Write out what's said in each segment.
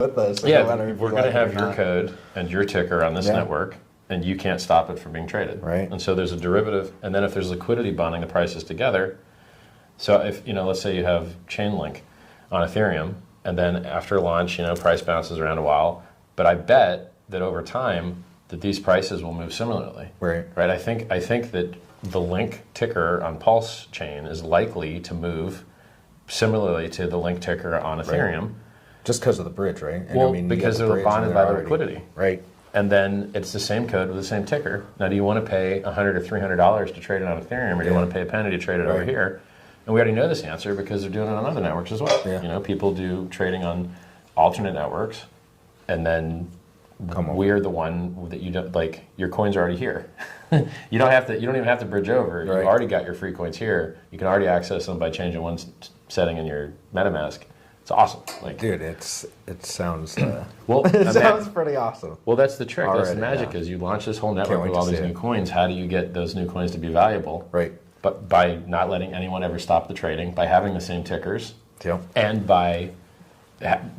with us. Yeah, we're going to have your code and your ticker on this network, and you can't stop it from being traded. Right. And so there's a derivative, and then if there's liquidity bonding the prices together, so if, let's say you have Chainlink on Ethereum, and then after launch, price bounces around a while, but I bet that over time that these prices will move similarly. Right. I think that the Link ticker on Pulsechain is likely to move similarly to the Link ticker on Ethereum. Right. Just because of the bridge, right? And well, because they're bonded by the liquidity. Right. And then it's the same code with the same ticker. Now, do you want to pay $100 or $300 to trade it on Ethereum, or do you want to pay a penny to trade it over here? And we already know this answer because they're doing it on other networks as well. Yeah. People do trading on alternate networks, and then we're the one that you don't like. Your coins are already here. You don't even have to bridge over. Right. You've already got your free coins here. You can already access them by changing one setting in your MetaMask. It's awesome. Dude, it sounds well. It sounds pretty awesome. Well, that's the trick. That's the magic. Is you launch this whole network with all these new coins. How do you get those new coins to be valuable? Right. But by not letting anyone ever stop the trading, by having the same tickers, and by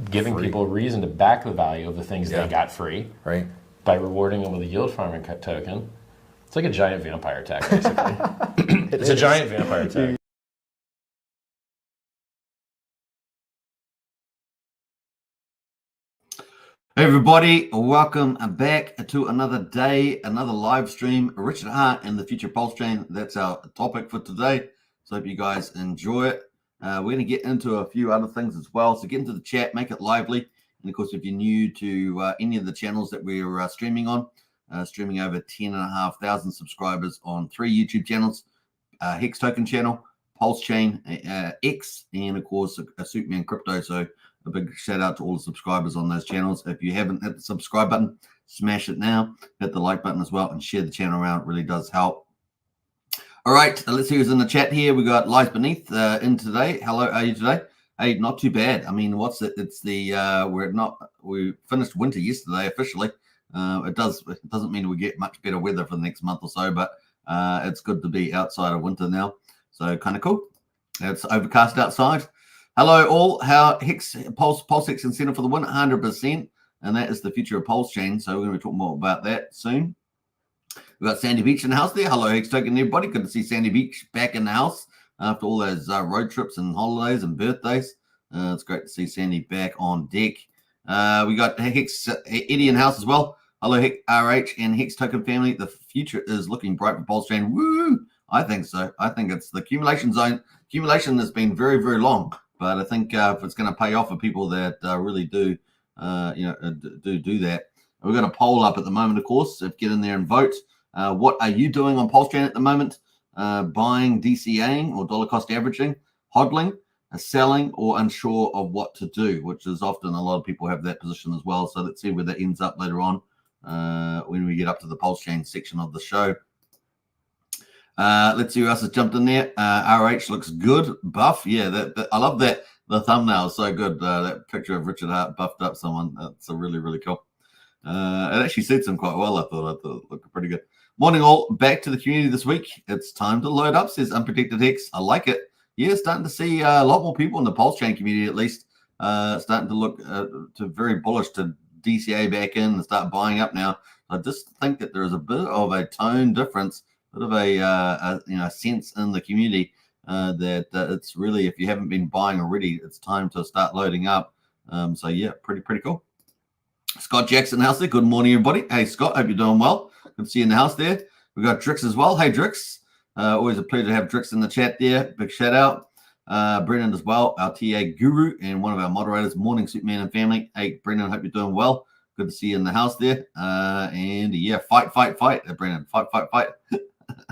giving people a reason to back the value of the things they got free. Right. By rewarding them with a yield farming token. It's like a giant vampire attack, basically. It's a giant vampire attack. Hey everybody, welcome back to another day, another live stream. Richard Hart and the future Pulsechain. That's our topic for today. So hope you guys enjoy it. We're going to get into a few other things as well. So get into the chat, make it lively. And of course, if you're new to any of the channels that we're streaming on, streaming over 10,500 subscribers on 3 YouTube channels, Hex Token channel, Pulsechain X, and of course, a Superman Crypto. So a big shout out to all the subscribers on those channels. If you haven't hit the subscribe button, smash it now. Hit the like button as well and share the channel around. It really does help. All right, let's see who's in the chat here. We got Lies Beneath in today. Hello, how are you today? Hey, not too bad. I mean, what's it? It's the we finished winter yesterday officially. It doesn't mean we get much better weather for the next month or so, but it's good to be outside of winter now. So kind of cool. It's overcast outside. Hello all. How Pulsex incentive for the win? 100%, and that is the future of Pulsechain. So we're going to be talking more about that soon. We've got Sandy Beach in the house there. Hello, Hex Token, everybody. Good to see Sandy Beach back in the house after all those road trips and holidays and birthdays. It's great to see Sandy back on deck. We got Hex Eddie in the house as well. Hello, RH and Hex Token family. The future is looking bright for Pulsechain. Woo! I think so. I think it's the accumulation zone. Accumulation has been very, very long. But I think if it's going to pay off for people that really do, do that. We've got a poll up at the moment, of course. So get in there and vote. What are you doing on Pulsechain at the moment? Buying, DCAing, or dollar cost averaging, hodling, selling, or unsure of what to do, which is often a lot of people have that position as well. So let's see where that ends up later on when we get up to the Pulsechain section of the show. Let's see who else has jumped in there. RH looks good. Buff. Yeah, I love that. The thumbnail is so good. That picture of Richard Hart buffed up someone. That's a really, really cool. It actually suits him quite well. I thought it looked pretty good. Morning all. Back to the community this week. It's time to load up, says Unpredicted Hex. I like it. Yeah, starting to see a lot more people in the Pulsechain community at least starting to look to very bullish to DCA back in and start buying up now. I just think that there is a bit of a tone difference, bit of a sense in the community that it's really, if you haven't been buying already, it's time to start loading up. So yeah, pretty cool. Scott Jackson house there. Good morning, everybody. Hey Scott, hope you're doing well. Good to see you in the house there. We got Drix as well. Hey Drix, always a pleasure to have Drix in the chat there. Big shout out. Brendan as well, our TA guru and one of our moderators. Morning, Superman and family. Hey Brendan, hope you're doing well. Good to see you in the house there. And yeah, fight, Brendan. Fight.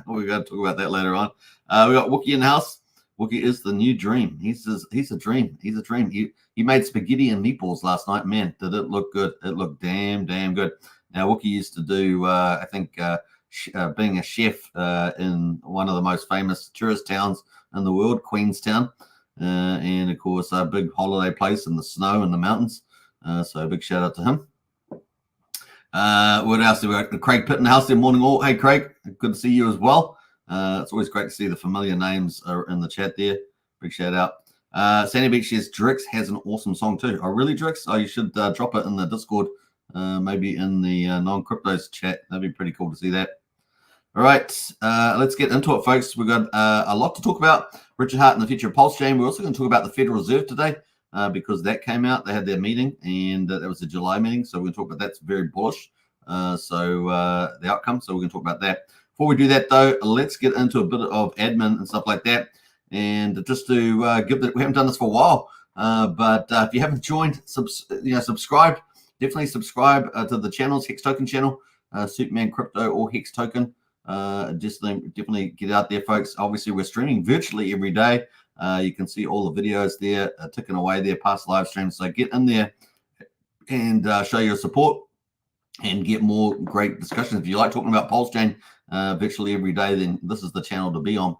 We're going to talk about that later on. We got Wookie in the house. Wookie is the new dream. He's a dream. He's a dream. He made spaghetti and meatballs last night. Man, did it look good. It looked damn good. Now, Wookie used to do, I think, being a chef in one of the most famous tourist towns in the world, Queenstown. And, of course, a big holiday place in the snow and the mountains. So a big shout out to him. What else do we got? Craig Pitt in the house there. Morning all. Hey Craig, good to see you as well. It's always great to see the familiar names are in the chat there. Big shout out. Sandy Beach says Drix has an awesome song too. Oh, really, Drix? Oh, you should drop it in the Discord, maybe in the non-cryptos chat. That'd be pretty cool to see that. All right, let's get into it, folks. We've got a lot to talk about. Richard Hart and the future of Pulsechain. We're also going to talk about the Federal Reserve today because that came out. They had their meeting, and that was a July meeting. So we're going to talk about that's very bullish. The outcome. So we're going to talk about that. Before we do that, though, let's get into a bit of admin and stuff like that. And just to give that, we haven't done this for a while, but if you haven't joined, subscribe. Definitely subscribe to the channels, Hex Token channel, Superman Crypto or Hex Token. Definitely get out there, folks. Obviously, we're streaming virtually every day. You can see all the videos there ticking away there, past live streams. So get in there and show your support and get more great discussions. If you like talking about Pulsechain virtually every day, then this is the channel to be on.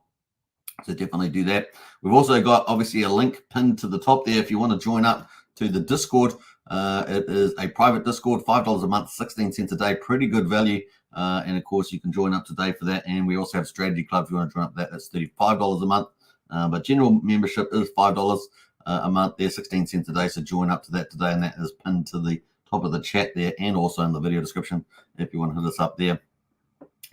So definitely do that. We've also got obviously a link pinned to the top there if you want to join up to the Discord. It is a private Discord, $5 a month, 16 cents a day, pretty good value. And of course, you can join up today for that. And we also have Strategy Club if you want to join up that. That's $35 a month. But general membership is $5 a month there, 16 cents a day. So join up to that today. And that is pinned to the top of the chat there and also in the video description if you want to hit us up there.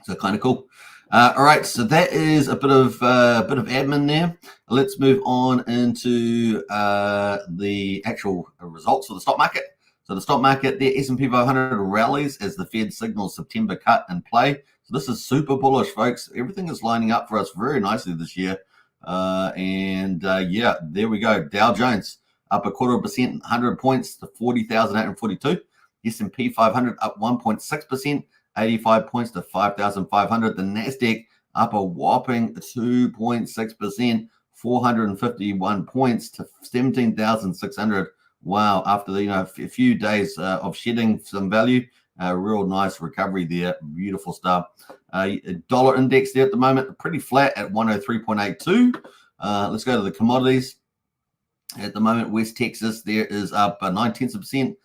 So kind of cool. All right, so that is a bit of admin there. Let's move on into the actual results for the stock market. So the stock market, the S&P 500 rallies as the Fed signals September cut in play. So this is super bullish, folks. Everything is lining up for us very nicely this year. Yeah, there we go. Dow Jones up 0.25%, 100 points to 40,842. S&P 500 up 1.6%. 85 points to 5,500. The NASDAQ up a whopping 2.6%, 451 points to 17,600. Wow, after a few days of shedding some value, a real nice recovery there. Beautiful stuff. Dollar index there at the moment, pretty flat at 103.82. Let's go to the commodities. At the moment, West Texas there is up 0.9%.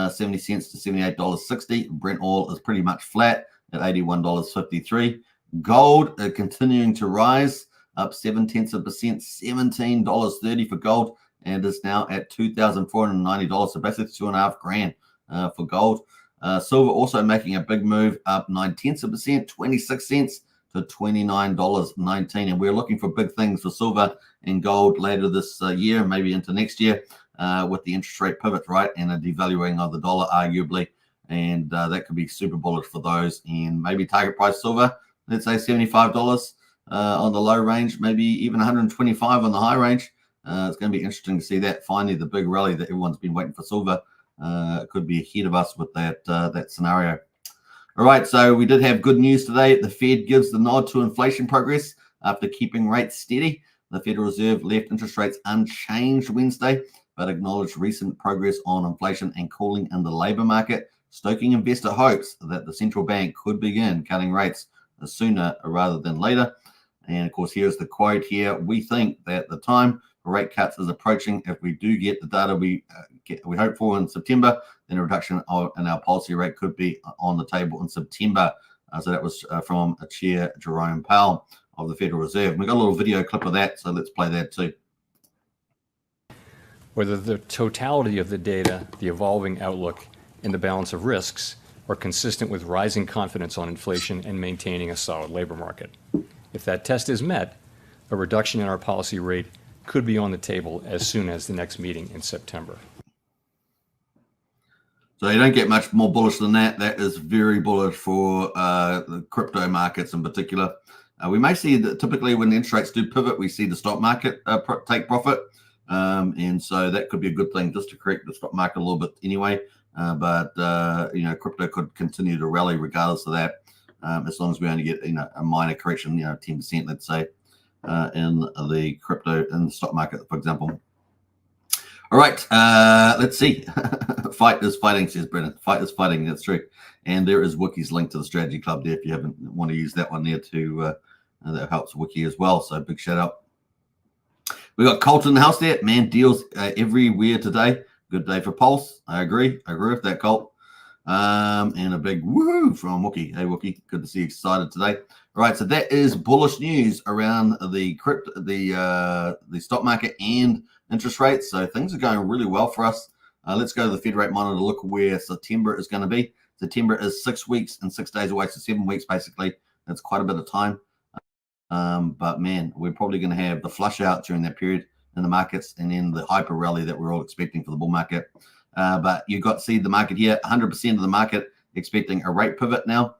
70 cents to $78.60. Brent oil is pretty much flat at $81.53. Gold continuing to rise, up 0.7%, $17.30 for gold, and is now at $2,490. So basically $2,500 for gold. Silver also making a big move, up 0.9%, 26 cents to $29.19. And we're looking for big things for silver and gold later this year, maybe into next year. With the interest rate pivot, right, and a devaluing of the dollar, arguably, and that could be super bullish for those. And maybe target price silver, let's say $75 on the low range, maybe even 125 on the high range. It's going to be interesting to see that. Finally, the big rally that everyone's been waiting for silver could be ahead of us with that scenario. All right, so we did have good news today. The Fed gives the nod to inflation progress after keeping rates steady. The Federal Reserve left interest rates unchanged Wednesday, but acknowledged recent progress on inflation and cooling in the labor market, stoking investor hopes that the central bank could begin cutting rates sooner rather than later. And of course, here's the quote here. We think that the time for rate cuts is approaching. If we do get the data we hope for in September, then a reduction in our policy rate could be on the table in September. So that was from Chair Jerome Powell of the Federal Reserve. We got a little video clip of that, so let's play that too. Whether the totality of the data, the evolving outlook, and the balance of risks are consistent with rising confidence on inflation and maintaining a solid labor market. If that test is met, a reduction in our policy rate could be on the table as soon as the next meeting in September. So you don't get much more bullish than that. That is very bullish for the crypto markets in particular. We may see that typically when the interest rates do pivot, we see the stock market take profit. And so that could be a good thing just to correct the stock market a little bit anyway. But crypto could continue to rally regardless of that, as long as we only get a minor correction, 10%, let's say, in the crypto in the stock market, for example. All right, let's see. Fight is fighting, says Brennan. Fight is fighting. That's true. And there is Wiki's link to the Strategy Club there if you haven't want to use that one there to that helps Wiki as well. So big shout out. We got Colt in the house there. Man, deals everywhere today. Good day for Pulse. I agree. I agree with that, Colt. And a big woo from Wookie. Hey, Wookie. Good to see you excited today. All right, so that is bullish news around the stock market and interest rates. So things are going really well for us. Let's go to the Fed rate monitor to look where September is going to be. September is 6 weeks and 6 days away, so 7 weeks basically. That's quite a bit of time. But man, we're probably going to have the flush out during that period in the markets, and then the hyper rally that we're all expecting for the bull market. But you've got to see the market here, 100% of the market expecting a rate pivot now.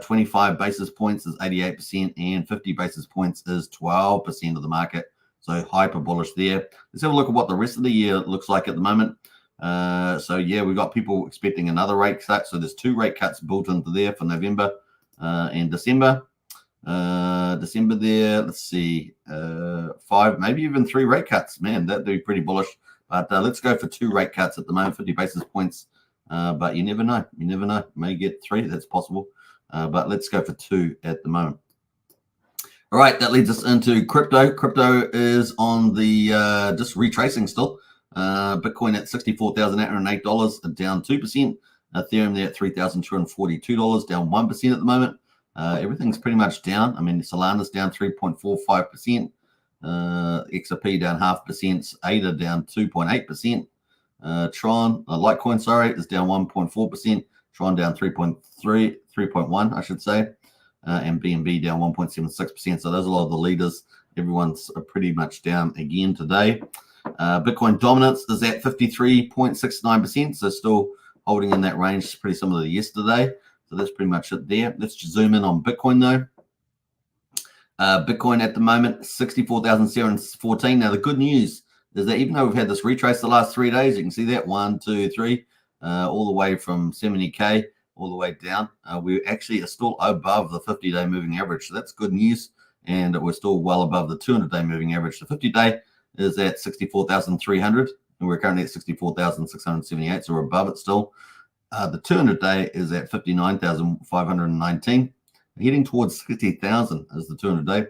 25 basis points is 88%, and 50 basis points is 12% of the market. So hyper bullish there. Let's have a look at what the rest of the year looks like at the moment. So yeah, we've got people expecting another rate cut. So there's 2 rate cuts built into there for November and December. December there, let's see, 5, maybe even 3 rate cuts. Man, that'd be pretty bullish. But let's go for 2 rate cuts at the moment, 50 basis points. But you never know. You never know. May get 3. That's possible. But let's go for 2 at the moment. All right, that leads us into crypto. Crypto is on the just retracing still. Bitcoin at $64,808, down 2%. Ethereum there at $3,242, down 1% at the moment. Everything's pretty much down. I mean, Solana's down 3.45%. XRP down 0.5%. ADA down 2.8%. Tron, Litecoin, sorry, is down 1.4%. Tron down 3.1, I should say. And BNB down 1.76%. So those are a lot of the leaders. Everyone's pretty much down again today. Bitcoin dominance is at 53.69%. So still holding in that range, pretty similar to yesterday. So that's pretty much it there. Let's just zoom in on Bitcoin though. Bitcoin at the moment, 64,714. Now the good news is that even though we've had this retrace the last 3 days, you can see that 1, 2, 3, all the way from 70K all the way down. We actually are still above the 50-day moving average. So that's good news. And we're still well above the 200-day moving average. The 50-day is at 64,300. And we're currently at 64,678. So we're above it still. The 200-day is at 59,519. Heading towards 60,000 is the 200-day.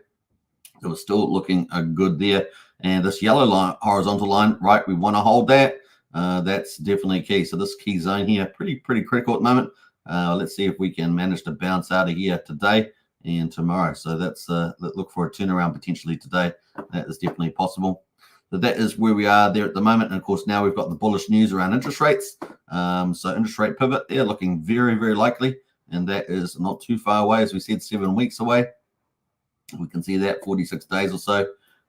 So we're still looking good there. And this yellow line, horizontal line, right, we want to hold that. That's definitely key. So this key zone here, pretty critical at the moment. Let's see if we can manage to bounce out of here today and tomorrow. So let's look for a turnaround potentially today. That is definitely possible. So that is where we are there at the moment. And of course, now we've got the bullish news around interest rates. So interest rate pivot there looking very, very likely. And that is not too far away, as we said, 7 weeks away. We can see that 46 days or so.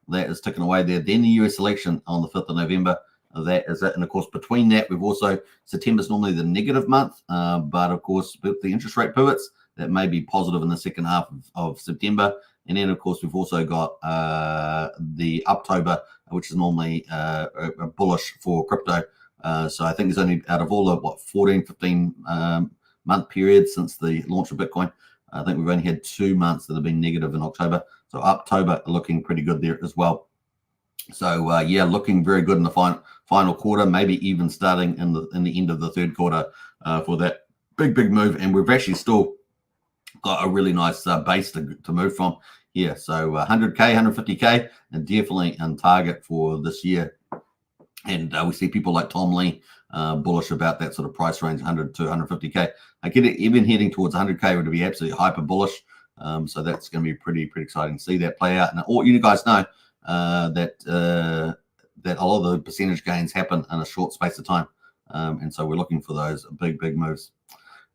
That is ticking away there. Then the US election on the 5th of November. That is it. And of course, between that, we've also, September is normally the negative month. But of course, with the interest rate pivots, that may be positive in the second half of September. And then, of course, we've also got the October, which is normally bullish for crypto. So I think there's only out of all the, 14, 15 month period since the launch of Bitcoin, I think we've only had 2 months that have been negative in October. So October looking pretty good there as well. So yeah, looking very good in the final quarter, maybe even starting in the end of the third quarter for that big move. And we've actually still got a really nice base to move from here. So 100K, 150K, and definitely on target for this year. And we see people like Tom Lee bullish about that sort of price range, 100 to 150K. I get it, even heading towards 100K would be absolutely hyper bullish. So that's going to be pretty exciting to see that play out. And all you guys know that a lot of the percentage gains happen in a short space of time. And so we're looking for those big moves.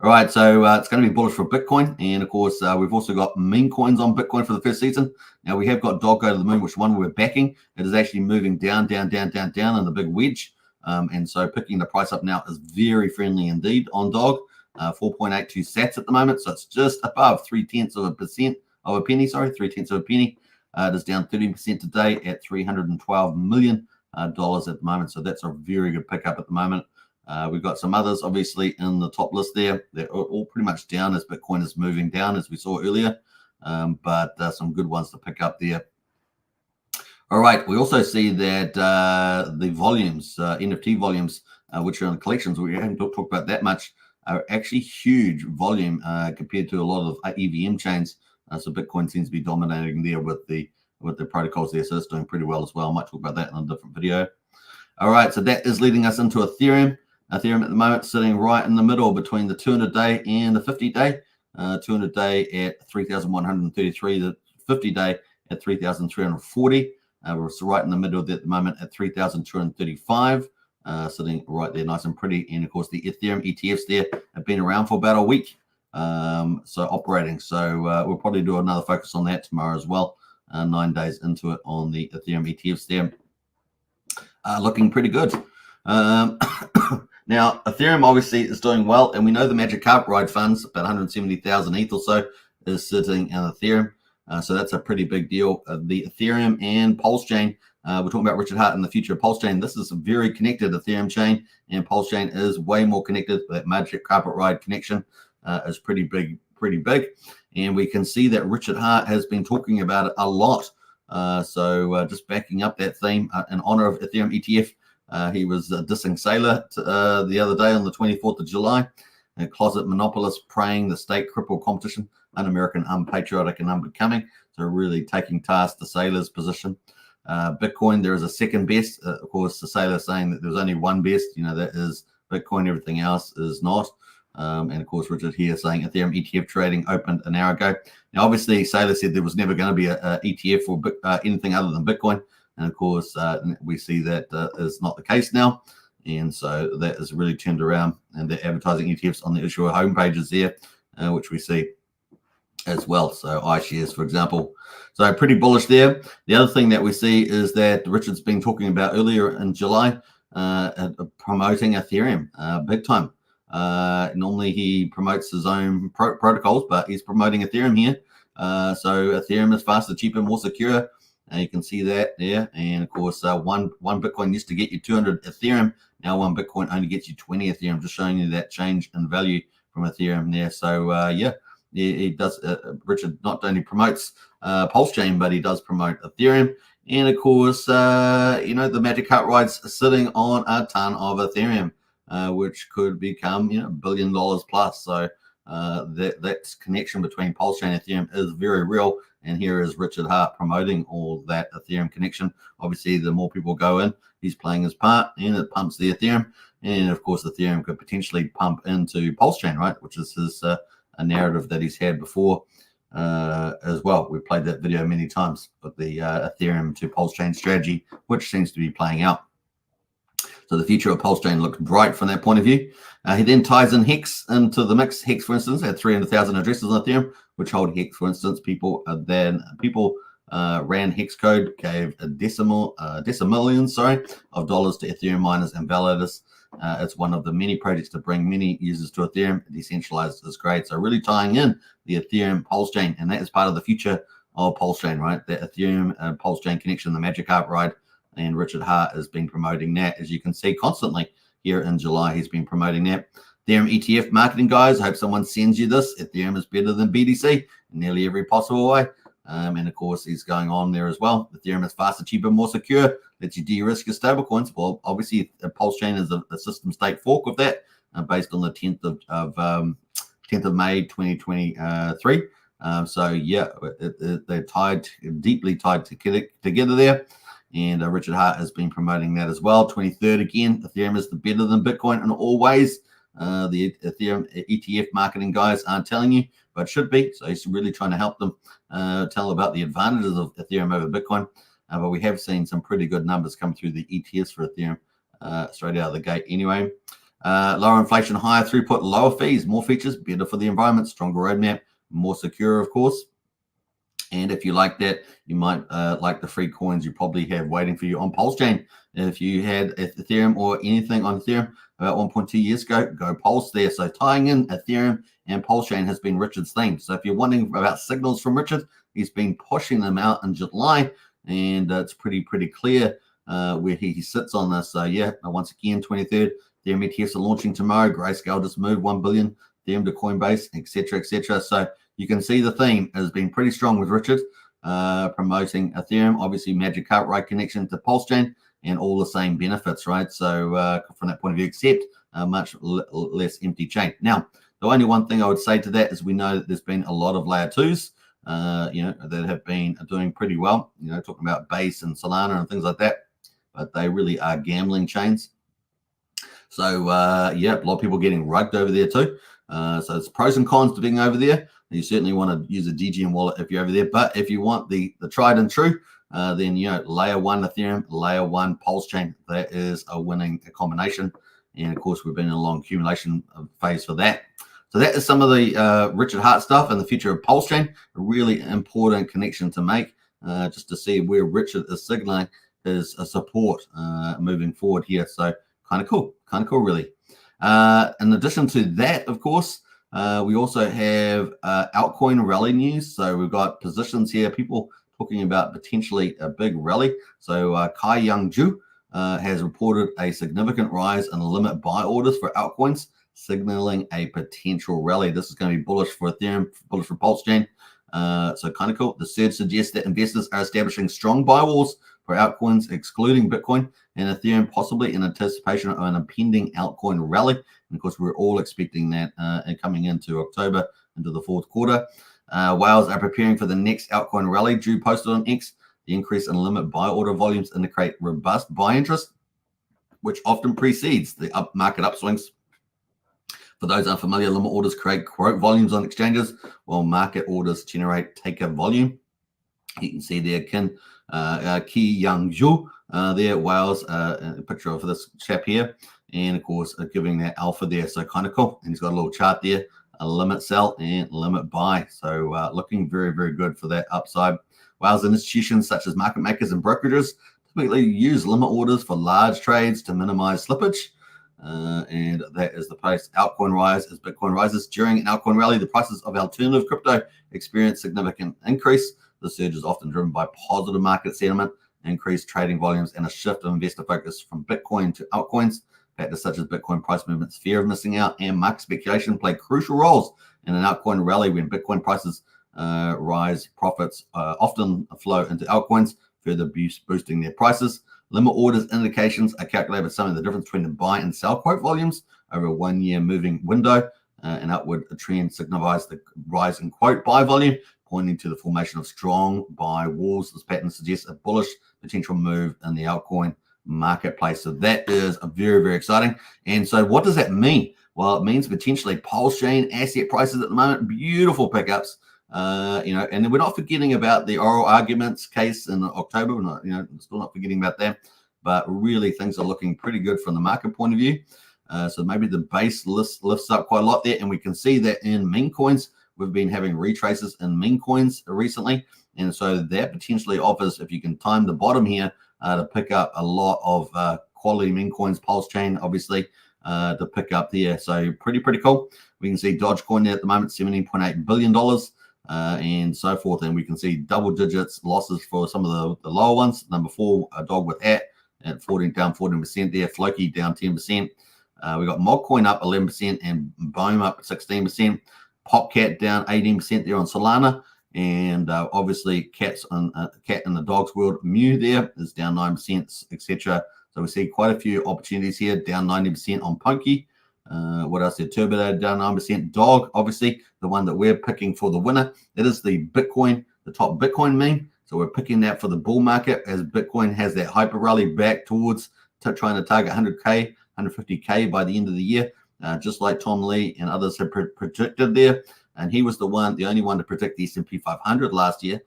All right, so it's going to be bullish for Bitcoin. And of course, we've also got meme coins on Bitcoin for the first season. Now we have got Dog Go to the Moon, which one we're backing. It is actually moving down in the big wedge. And so picking the price up now is very friendly indeed on Dog. 4.82 sats at the moment. So it's just above 0.3 of a penny. It is down 13% today at $312 million at the moment. So that's a very good pickup at the moment. We've got some others, obviously, in the top list there. They're all pretty much down as Bitcoin is moving down, as we saw earlier. But some good ones to pick up there. All right. We also see that the volumes, NFT volumes, which are in collections, we haven't talked about that much, are actually huge volume compared to a lot of EVM chains. So Bitcoin seems to be dominating there with the protocols there. So it's doing pretty well as well. I might talk about that in a different video. All right. So that is leading us into Ethereum. Ethereum at the moment sitting right in the middle between the 200-day and the 50-day. 200-day at 3,133, the 50-day at 3,340. We're right in the middle of it at the moment at 3,235, sitting right there nice and pretty. And of course, the Ethereum ETFs there have been around for about a week, so operating. So we'll probably do another focus on that tomorrow as well. 9 days into it on the Ethereum ETFs there. Looking pretty good. Now, Ethereum obviously is doing well, and we know the Magic Carpet Ride funds, about 170,000 ETH or so, is sitting in Ethereum. So that's a pretty big deal. The Ethereum and Pulsechain, we're talking about Richard Hart and the future of Pulsechain. This is a very connected Ethereum chain, and Pulsechain is way more connected. That Magic Carpet Ride connection is pretty big. And we can see that Richard Hart has been talking about it a lot. So just backing up that theme in honor of Ethereum ETF, he was dissing Saylor the other day on the 24th of July. A closet monopolist praying the state cripple competition, un-American, unpatriotic, and unbecoming. So really taking task to Saylor's position. Bitcoin, there is a second best. Of course, the Saylor saying that there's only one best. That is Bitcoin. Everything else is not. And of course, Richard here saying Ethereum ETF trading opened an hour ago. Now, obviously, Saylor said there was never going to be a ETF for anything other than Bitcoin. And of course, we see that is not the case now. And so that is really turned around, and they're advertising ETFs on the issuer homepages there, which we see as well. So iShares, for example. So pretty bullish there. The other thing that we see is that Richard's been talking about earlier in July, promoting Ethereum big time. Normally he promotes his own protocols, but he's promoting Ethereum here. So Ethereum is faster, cheaper, more secure. You can see that there. And of course, one Bitcoin used to get you 200 Ethereum. Now one Bitcoin only gets you 20 Ethereum, just showing you that change in value from Ethereum there. So he does. Richard not only promotes Pulsechain, but he does promote Ethereum. And of course, the Magic Carpet Ride's sitting on a ton of Ethereum, which could become $1 billion plus. So that connection between Pulsechain and Ethereum is very real. And here is Richard Hart promoting all that Ethereum connection. Obviously, the more people go in, he's playing his part, and it pumps the Ethereum. And of course, Ethereum could potentially pump into Pulsechain, right? Which is his a narrative that he's had before as well. We've played that video many times with the Ethereum to Pulsechain strategy, which seems to be playing out. So the future of Pulsechain looks bright from that point of view. He then ties in Hex into the mix. Hex, for instance, had 300,000 addresses on Ethereum, which hold Hex. For instance, people ran hex code, gave a decimillions of dollars to Ethereum miners and validators. It's one of the many projects to bring many users to Ethereum. Decentralized is great. So really tying in the Ethereum Pulsechain, and that is part of the future of Pulsechain, right? The Ethereum Pulsechain connection, the Magic Carpet Ride. And Richard Hart has been promoting that, as you can see constantly here in July. He's been promoting that. Ethereum ETF marketing, guys. I hope someone sends you this. Ethereum is better than BTC in nearly every possible way. And of course, he's going on there as well. Ethereum is faster, cheaper, more secure. Lets you de-risk your stablecoins. Well, obviously, Pulsechain is a system state fork of that, based on the 10th of May 2023. So yeah, they're deeply tied together there. And Richard Hart has been promoting that as well. 23rd again, Ethereum is better than Bitcoin in all ways. The Ethereum ETF marketing guys aren't telling you, but should be. So he's really trying to help them tell about the advantages of Ethereum over Bitcoin. But we have seen some pretty good numbers come through the ETFs for Ethereum straight out of the gate anyway. Lower inflation, higher throughput, lower fees, more features, better for the environment, stronger roadmap, more secure, of course. And if you like that, you might like the free coins you probably have waiting for you on Pulsechain. If you had Ethereum or anything on Ethereum about 1.2 years ago, go Pulse there. So tying in Ethereum and Pulsechain has been Richard's thing. So if you're wondering about signals from Richard, he's been pushing them out in July, and it's pretty clear where he sits on this. So yeah, once again, 23rd, Ethereum ETFs are launching tomorrow. Grayscale just moved 1 billion Ethereum to Coinbase, etc., etc. So you can see the theme has been pretty strong with Richard, promoting Ethereum, obviously Magic Carpet Ride connection to Pulsechain, and all the same benefits, right? So from that point of view, except much less empty chain. Now, the only one thing I would say to that is we know that there's been a lot of layer twos, that have been doing pretty well, talking about Base and Solana and things like that, but they really are gambling chains. So yeah, a lot of people getting rugged over there too. So there's pros and cons to being over there. You certainly want to use a DGM wallet if you're over there, but if you want the tried and true, then layer 1 Ethereum, layer 1 Pulsechain, that is a winning combination. And of course, we've been in a long accumulation phase for that. So that is some of the Richard Hart stuff and the future of Pulsechain. A really important connection to make, just to see where Richard is signaling his support moving forward here. So kind of cool, really. In addition to that, of course, we also have altcoin rally news. So we've got positions here, people talking about potentially a big rally. So Kai Young Ju has reported a significant rise in limit buy orders for altcoins, signaling a potential rally. This is going to be bullish for Ethereum, bullish for Pulsechain. So kind of cool. The surge suggests that investors are establishing strong buy walls for altcoins, excluding Bitcoin and Ethereum, possibly in anticipation of an impending altcoin rally. And of course, we're all expecting that coming into October, into the fourth quarter. Whales are preparing for the next altcoin rally. Drew posted on X, the increase in limit buy order volumes indicate robust buy interest, which often precedes the market upswings. For those unfamiliar, limit orders create quote volumes on exchanges, while market orders generate taker volume. You can see there Ki Young Zhu there, Wales, a picture of this chap here, and of course giving that alpha there, so kind of cool. And he's got a little chart there, a limit sell and limit buy, so looking very, very good for that upside. Wales institutions such as market makers and brokerages typically use limit orders for large trades to minimize slippage. And that is the place. Altcoin rise as Bitcoin rises. During an altcoin rally, the prices of alternative crypto experience significant increase. The surge is often driven by positive market sentiment, increased trading volumes, and a shift of investor focus from Bitcoin to altcoins. Factors such as Bitcoin price movements, fear of missing out, and market speculation play crucial roles in an altcoin rally. When Bitcoin prices rise, profits often flow into altcoins, further boosting their prices. Limit orders indications are calculated some of the difference between the buy and sell quote volumes over a 1 year moving window. An upward trend signifies the rise in quote buy volume, pointing to the formation of strong buy walls. This pattern suggests a bullish potential move in the altcoin marketplace. So that is a very, very exciting. And so what does that mean? Well, it means potentially Pulsechain asset prices at the moment, beautiful pickups. And we're not forgetting about the oral arguments case in October. We're not, still not forgetting about that. But really, things are looking pretty good from the market point of view. So maybe the base lifts up quite a lot there, and we can see that in meme coins. We've been having retraces in meme coins recently, and so that potentially offers, if you can time the bottom here, to pick up a lot of quality meme coins, Pulsechain, obviously, to pick up there. So pretty cool. We can see Dogecoin there at the moment, $17.8 billion. And so forth, and we can see double digits losses for some of the lower ones. Number 4, a dog with hat at 14% there, Floki down 10%. We got Mogcoin up 11% and Bohm up 16%. Popcat down 18% there on Solana, and obviously Cat in the dog's world, Mew there is down 9%, etc. So we see quite a few opportunities here, down 90% on Punky. What else there? Turbo down 9%. Dog, obviously, the one that we're picking for the winner. It is the top Bitcoin meme. So we're picking that for the bull market as Bitcoin has that hyper rally back towards trying to target 100K, 150K by the end of the year, just like Tom Lee and others have predicted there. And he was the only one to predict the S&P 500 last year.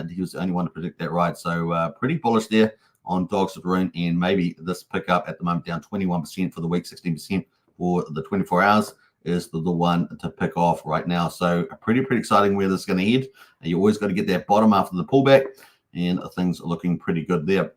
He was the only one to predict that right. So pretty bullish there on Dogs with Rune, and maybe this pickup at the moment down 21% for the week, 16% for the 24 hours is the one to pick off right now. So pretty exciting where this is going to head. And you always got to get that bottom after the pullback, and things are looking pretty good there.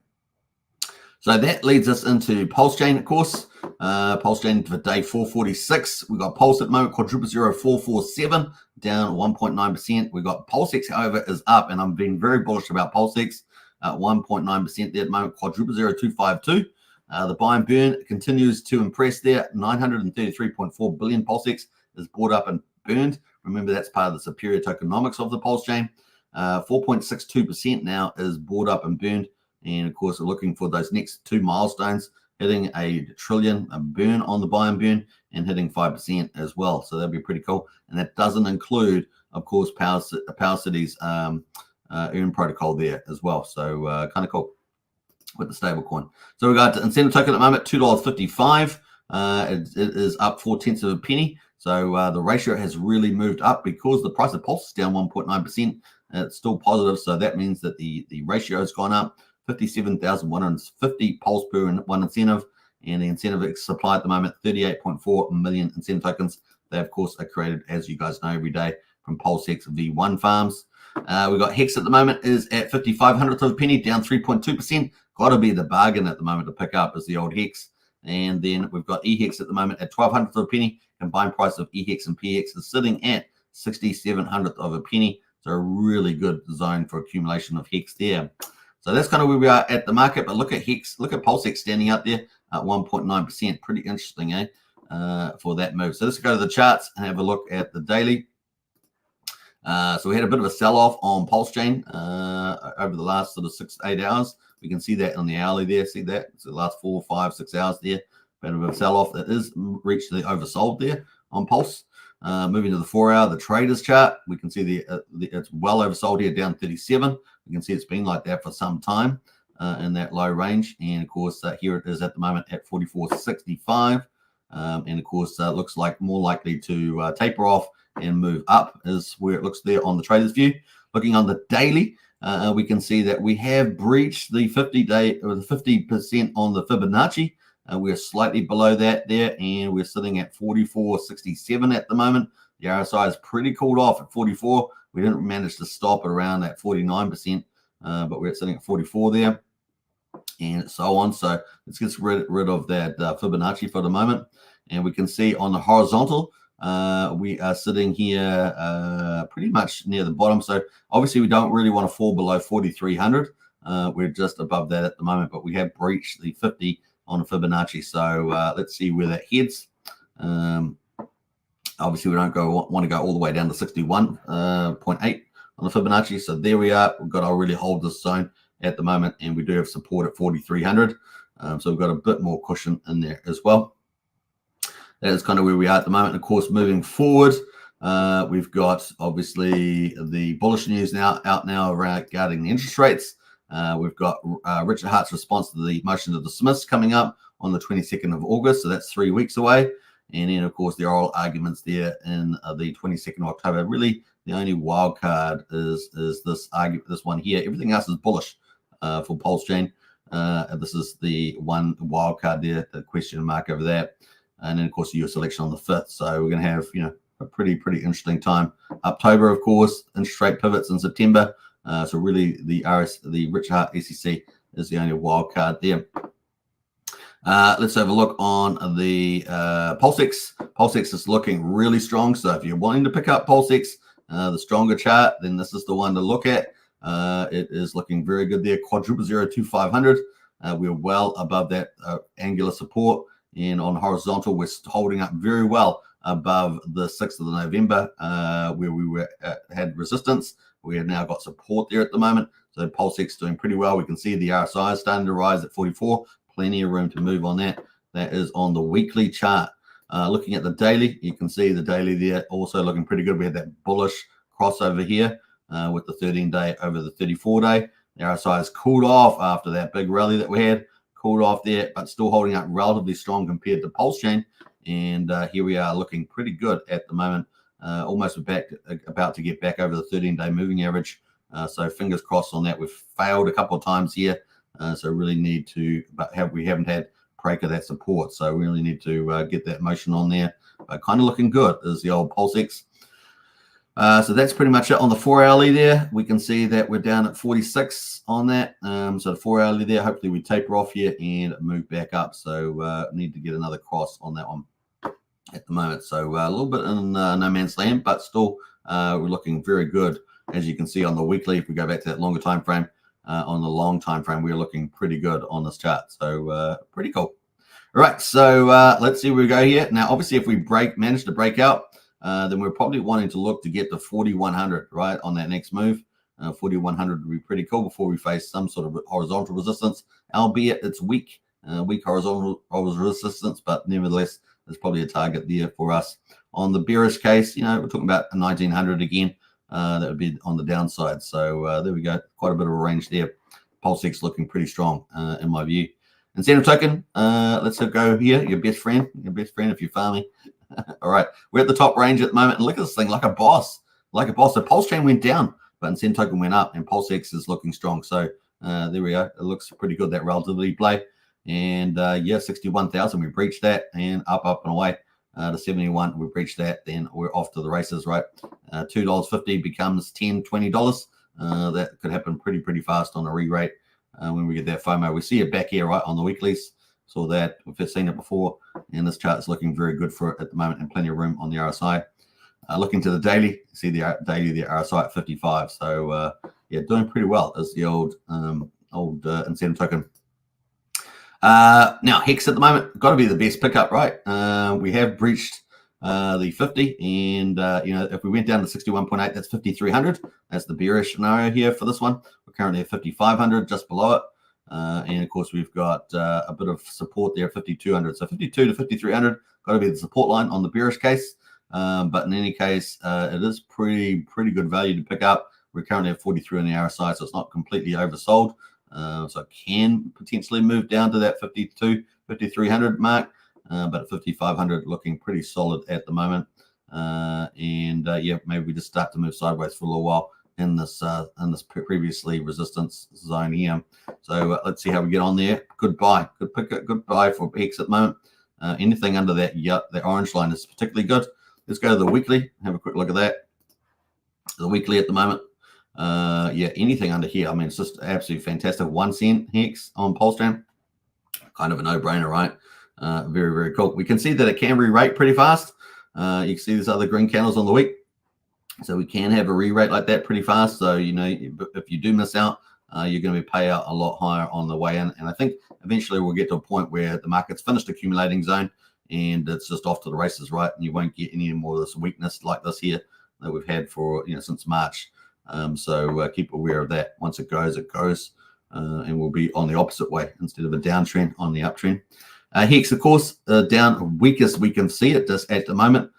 So that leads us into Pulsechain, of course. Pulsechain for day 446. We got Pulse at the moment, quadruple 0447, down 1.9%. We got Pulsex, however, is up, and I'm being very bullish about Pulsex at 1.9% there at the moment, quadruple 0252. The buy and burn continues to impress there. 933.4 billion Pulsex is bought up and burned. Remember, that's part of the superior tokenomics of the Pulsechain. 4.62% now is bought up and burned. And of course, we're looking for those next 2 milestones, hitting a trillion burn on the buy and burn and hitting 5% as well. So that'd be pretty cool. And that doesn't include, of course, Power City's earn protocol there as well. So kind of cool with the stable coin. So we got incentive token at the moment, $2.55. It is up 0.4 of a penny. So the ratio has really moved up because the price of Pulse is down 1.9%. It's still positive, so that means that the ratio has gone up. 57,150 pulse per one incentive, and the incentive supply at the moment 38.4 million incentive tokens. They of course are created, as you guys know, every day from Pulsex V1 farms. We've got Hex at the moment is at 5500th of a penny, down 3.2%. Got to be the bargain at the moment to pick up is the old Hex. And then we've got EHEX at the moment at 1200th of a penny. Combined price of EHEX and PX is sitting at 6700th of a penny. So a really good zone for accumulation of Hex there. So that's kind of where we are at the market. But look at Hex, look at Pulsex standing out there at 1.9%. Pretty interesting, for that move. So let's go to the charts and have a look at the daily. So we had a bit of a sell-off on Pulsechain over the last sort of 6 to 8 hours. We can see that on the hourly there. See that? It's the last 4, 5, 6 hours there. Bit of a sell-off that is reached the oversold there on Pulse. Moving to the 4 hour, the traders chart, we can see it's well oversold here, down 37. You can see it's been like that for some time in that low range. And of course, here it is at the moment at 44.65. And of course, looks like more likely to taper off and move up is where it looks there on the traders view. Looking on the daily, we can see that we have breached the 50-day or the 50% on the Fibonacci. We're slightly below that there, and we're sitting at 44.67 at the moment. The RSI is pretty cooled off at 44. We didn't manage to stop around at 49%, but we're sitting at 44 there, and so on. So let's get rid of that Fibonacci for the moment. And we can see on the horizontal, we are sitting here pretty much near the bottom. So obviously we don't really want to fall below 4,300. We're just above that at the moment, but we have breached the 50 on the Fibonacci. So let's see where that heads. Obviously we don't want to go all the way down to 61.8 on the Fibonacci. So there we are. We've got to really hold this zone at the moment, and we do have support at 4,300. So we've got a bit more cushion in there as well. That is kind of where we are at the moment. Of course, moving forward, we've got obviously the bullish news out now regarding the interest rates. We've got Richard Hart's response to the motion to dismiss coming up on the 22nd of August. So that's 3 weeks away. And then, of course, there are all arguments there in the 22nd of October. Really, the only wild card is this argument, this one here. Everything else is bullish for Pulsechain. This is the one wild card there, the question mark over that. And then, of course, the US election on the 5th. So we're going to have, a pretty interesting time. October, of course, interest rate pivots in September. So really, the Richard Hart SEC is the only wild card there. Let's have a look on the Pulsex. Pulsex is looking really strong. So if you're wanting to pick up Pulsex, the stronger chart, then this is the one to look at. It is looking very good there. Quadruple 02500. We're well above that angular support. And on horizontal, we're holding up very well above the 6th of November, where we had resistance. We have now got support there at the moment. So Pulsex doing pretty well. We can see the RSI is starting to rise at 44. Plenty of room to move on that. That is on the weekly chart. Looking at the daily, you can see the daily there also looking pretty good. We had that bullish crossover here with the 13-day over the 34-day. The RSI has cooled off after that big rally that we had. Cooled off there, but still holding up relatively strong compared to Pulsechain. And here we are looking pretty good at the moment. Almost about to get back over the 13-day moving average. So fingers crossed on that. We've failed a couple of times here. So really need to, but we haven't had break of that support. So we really need to get that motion on there. But kind of looking good is the old Pulsex. So that's pretty much it on the 4 hourly there. We can see that we're down at 46 on that. So the 4 hourly there, hopefully we taper off here and move back up. So need to get another cross on that one at the moment. So a little bit in no man's land, but still we're looking very good. As you can see on the weekly, if we go back to that longer time frame, on the long time frame, we're looking pretty good on this chart. So pretty cool. All right, so let's see where we go here. Now, obviously, if we manage to break out, then we're probably wanting to look to get to 4,100, right, on that next move. 4,100 would be pretty cool before we face some sort of horizontal resistance, albeit it's weak horizontal resistance, but nevertheless, there's probably a target there for us. On the bearish case, we're talking about 1,900 again. That would be on the downside. So there we go. Quite a bit of a range there. Pulsex looking pretty strong in my view. Incentive token, let's go here. Your best friend if you're farming. All right, we're at the top range at the moment. And look at this thing, like a boss. So Pulsechain went down. but Incentive Token went up, and PulseX is looking strong. So there we go. It looks pretty good, that relativity play. And yeah, 61,000, we breached that, and up and away to 71, we breached that. Then we're off to the races, right? $2.50 becomes $10, $20. That could happen pretty fast on a re-rate when we get that FOMO. We see it back here, right, on the weeklies. Saw that, we've seen it before, and this chart is looking very good for it at the moment, and plenty of room on the RSI. Looking to the daily, see the daily, the RSI at 55. So yeah, doing pretty well as the old Incentive Token. Now Hex at the moment, got to be the best pickup, right? We have breached the 50, and you know, if we went down to 61.8, that's 5,300. That's the bearish scenario here for this one. We're currently at 5,500, just below it. And of course, we've got a bit of support there, 5,200. So 52 to 5,300 got to be the support line on the bearish case. But in any case, it is pretty good value to pick up. We're currently at 43 on the RSI, so it's not completely oversold. So it can potentially move down to that 52, 5,300 mark. But at 5,500, looking pretty solid at the moment. Yeah, maybe we just start to move sideways for a little while in this previously resistance zone here. So let's see how we get on there. Good buy, good pickup, good buy for Hex at the moment. Anything under that, yeah, the orange line is particularly good. Let's go to the weekly, have a quick look at that. The weekly at the moment, yeah, anything under here, I mean, it's just absolutely fantastic. 1 cent Hex on Pulsechain, kind of a no-brainer, right? Very cool. We can see that it can re-rate pretty fast. You can see these other green candles on the week, so we can have a re-rate like that pretty fast. So you know, if you do miss out, you're going to be pay out a lot higher on the way in. And I think eventually we'll get to a point where the market's finished accumulating zone, and it's just off to the races, right? And you won't get any more of this weakness like this here that we've had for, you know, since March. So keep aware of that. Once it goes, and we'll be on the opposite way instead of a downtrend on the uptrend. Hex, of course, down weakest we can see it just at the moment,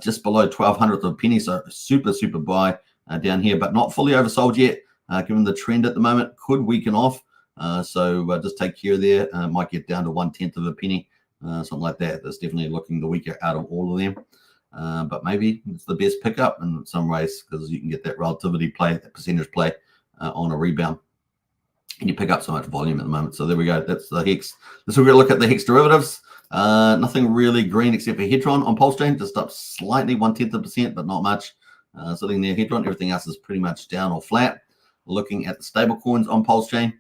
just below 1/1200th of a penny. So super buy down here, but not fully oversold yet. Given the trend at the moment, could weaken off. So just take care there. Might get down to 1/10th of a penny, something like that. That's definitely looking the weaker out of all of them. But maybe it's the best pickup in some ways, because you can get that relativity play, that percentage play on a rebound. And you pick up so much volume at the moment. So there we go. That's the Hex. This we're going to look at the Hex derivatives. Nothing really green except for Hedron on Pulsechain, just up slightly, 1/10%, but not much. Sitting there, Hedron. Everything else is pretty much down or flat. Looking at the stable coins on Pulsechain,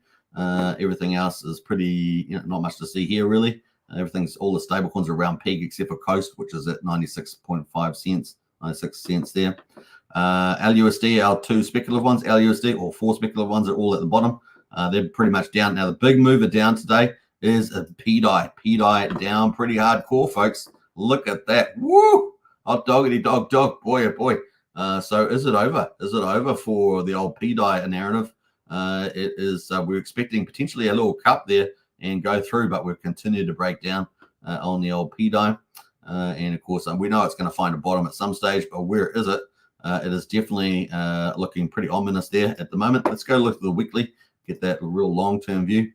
everything else is pretty, you know, not much to see here really. Everything's, all the stable coins are around peak except for Coast, which is at 96.5 cents, 96 cents there. LUSD, our 2 speculative ones, LUSD, or 4 speculative ones, are all at the bottom. They're pretty much down. Now, the big mover down today is a PDI. PDI down pretty hardcore, folks. Look at that. Woo! Hot doggity dog. Boy, oh boy. So is it over? Is it over for the old PDI narrative? It is. We're expecting potentially a little cup there and go through, but we've continued to break down on the old PDI. And of course, we know it's going to find a bottom at some stage, but where is it? It is definitely looking pretty ominous there at the moment. Let's go look at the weekly, get that real long-term view.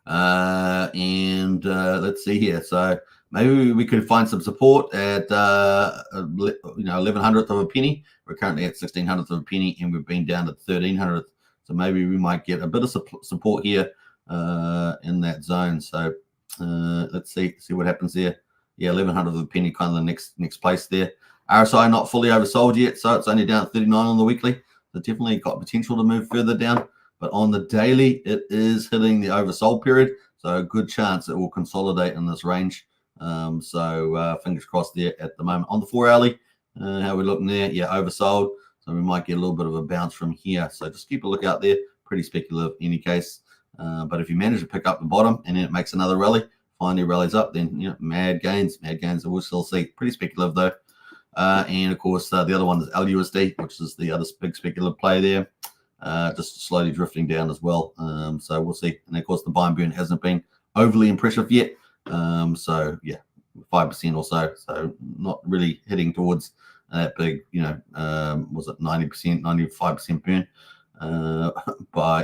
And let's see here. So maybe we could find some support at 11/100th of a penny. We're currently at 16/100th of a penny, and we've been down to 13/100th. So maybe we might get a bit of support here in that zone. So let's see what happens there. Yeah, 11/100th of a penny, kind of the next place there. RSI not fully oversold yet, so it's only down at 39 on the weekly. So definitely got potential to move further down. But on the daily, it is hitting the oversold period. So a good chance it will consolidate in this range. So fingers crossed there at the moment. On the 4 hourly, how are we looking there? Yeah, oversold. So we might get a little bit of a bounce from here. So just keep a look out there. Pretty speculative in any case. But if you manage to pick up the bottom and then it makes another rally, finally rallies up, then, you know, mad gains that we'll still see. Pretty speculative though. And of course, the other one is LUSD, which is the other big speculative play there. Just slowly drifting down as well. So we'll see. And of course, the buy and burn hasn't been overly impressive yet. So yeah, 5% or so. So not really heading towards that big, you know, was it 90%, 95% burn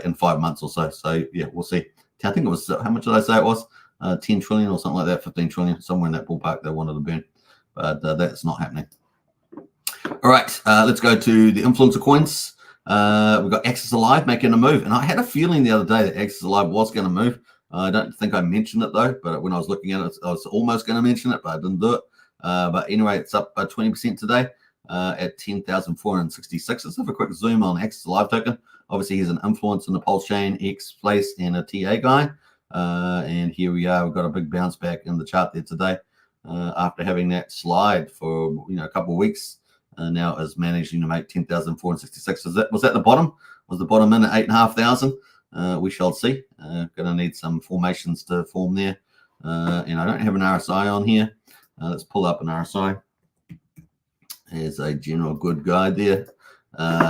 in 5 months or so. So yeah, we'll see. I think it was, how much did I say it was? 10 trillion or something like that, 15 trillion, somewhere in that ballpark they wanted to burn. But that's not happening. All right, let's go to the influencer coins. We've got Axis Alive making a move, and I had a feeling the other day that Axis Alive was going to move. I don't think I mentioned it though, but when I was looking at it, I was almost going to mention it, but I didn't do it. But anyway, it's up by 20% today at 10,466. Let's have a quick zoom on Axis Alive token. Obviously, he's an influence in the Pulsechain, X Place, and a TA guy. And here we are. We've got a big bounce back in the chart there today after having that slide for a couple of weeks. Now is managing to make 10,466. Was that the bottom? Was the bottom in at 8,500? We shall see. Going to need some formations to form there. And I don't have an RSI on here. Let's pull up an RSI. There's a general good guide there.